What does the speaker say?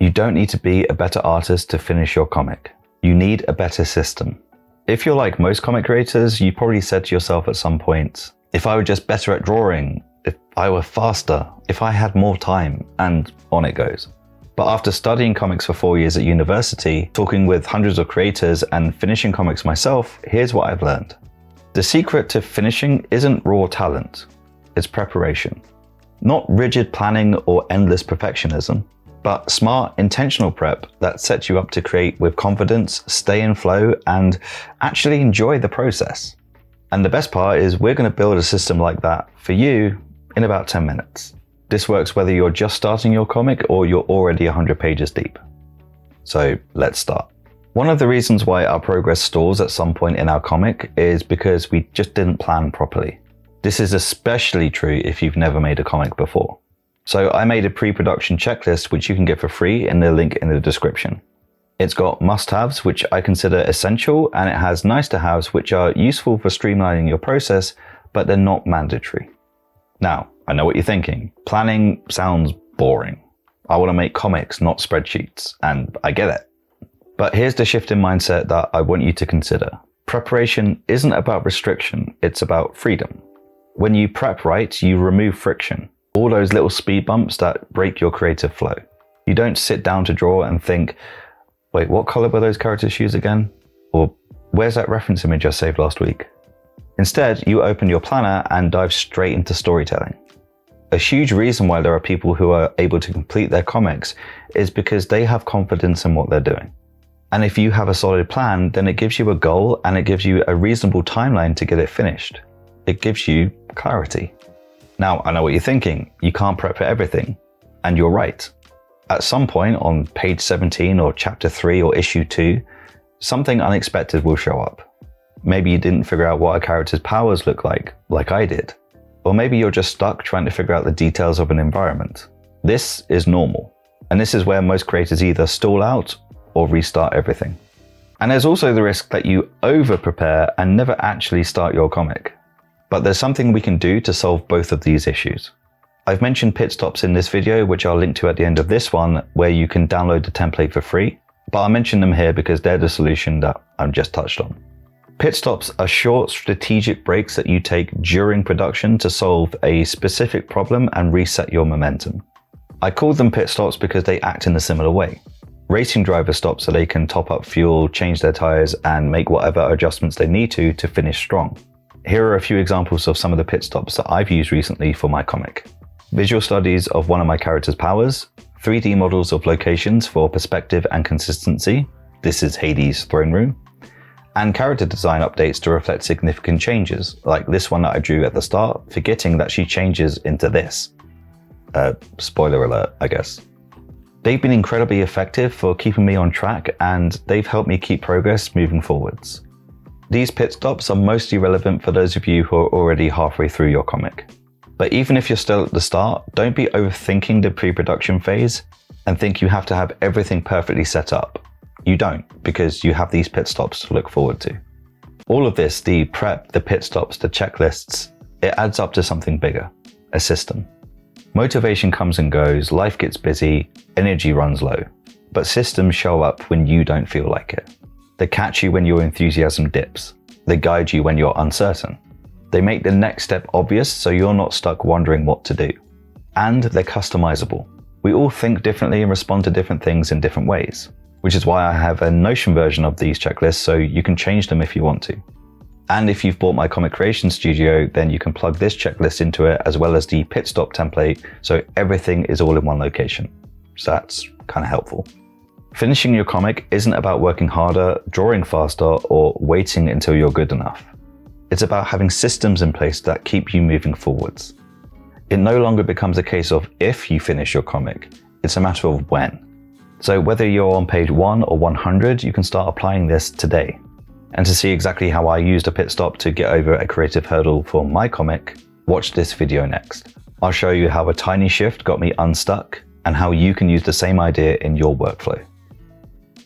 You don't need to be a better artist to finish your comic. You need a better system. If you're like most comic creators, you probably said to yourself at some point, if I were just better at drawing, if I were faster, if I had more time, and on it goes. But after studying comics for 4 years at university, talking with hundreds of creators and finishing comics myself, here's what I've learned. The secret to finishing isn't raw talent, it's preparation. Not rigid planning or endless perfectionism, but smart, intentional prep that sets you up to create with confidence, stay in flow, and actually enjoy the process. And the best part is we're going to build a system like that for you in about 10 minutes. This works whether you're just starting your comic or you're already 100 pages deep. So let's start. One of the reasons why our progress stalls at some point in our comic is because we just didn't plan properly. This is especially true if you've never made a comic before. So I made a pre-production checklist which you can get for free in the link in the description. It's got must-haves which I consider essential, and it has nice-to-haves which are useful for streamlining your process, but they're not mandatory. Now, I know what you're thinking. Planning sounds boring. I want to make comics, not spreadsheets, and I get it. But here's the shift in mindset that I want you to consider. Preparation isn't about restriction, it's about freedom. When you prep right, you remove friction. All those little speed bumps that break your creative flow. You don't sit down to draw and think, wait, what color were those characters' shoes again? Or where's that reference image I saved last week? Instead, you open your planner and dive straight into storytelling. A huge reason why there are people who are able to complete their comics is because they have confidence in what they're doing. And if you have a solid plan, then it gives you a goal and it gives you a reasonable timeline to get it finished. It gives you clarity. Now, I know what you're thinking. You can't prep for everything. And you're right. At some point on page 17 or chapter 3 or issue 2, something unexpected will show up. Maybe you didn't figure out what a character's powers look like I did. Or maybe you're just stuck trying to figure out the details of an environment. This is normal. And this is where most creators either stall out or restart everything. And there's also the risk that you over-prepare and never actually start your comic. But there's something we can do to solve both of these issues. I've mentioned pit stops in this video, which I'll link to at the end of this one, where you can download the template for free, but I'll mention them here because they're the solution that I've just touched on. Pit stops are short strategic breaks that you take during production to solve a specific problem and reset your momentum. I call them pit stops because they act in a similar way. Racing drivers stop so they can top up fuel, change their tires, and make whatever adjustments they need to finish strong. Here are a few examples of some of the pit stops that I've used recently for my comic. Visual studies of one of my character's powers, 3D models of locations for perspective and consistency, this is Hades' throne room, and character design updates to reflect significant changes, like this one that I drew at the start, forgetting that she changes into this. Spoiler alert, I guess. They've been incredibly effective for keeping me on track, and they've helped me keep progress moving forwards. These pit stops are mostly relevant for those of you who are already halfway through your comic. But even if you're still at the start, don't be overthinking the pre-production phase and think you have to have everything perfectly set up. You don't, because you have these pit stops to look forward to. All of this, the prep, the pit stops, the checklists, it adds up to something bigger, a system. Motivation comes and goes, life gets busy, energy runs low, but systems show up when you don't feel like it. They catch you when your enthusiasm dips. They guide you when you're uncertain. They make the next step obvious so you're not stuck wondering what to do. And they're customizable. We all think differently and respond to different things in different ways, which is why I have a Notion version of these checklists so you can change them if you want to. And if you've bought my Comic Creation Studio, then you can plug this checklist into it as well as the pit stop template so everything is all in one location. So that's kind of helpful. Finishing your comic isn't about working harder, drawing faster, or waiting until you're good enough. It's about having systems in place that keep you moving forwards. It no longer becomes a case of if you finish your comic, it's a matter of when. So whether you're on page 1 or 100, you can start applying this today. And to see exactly how I used a pit stop to get over a creative hurdle for my comic, watch this video next. I'll show you how a tiny shift got me unstuck and how you can use the same idea in your workflow.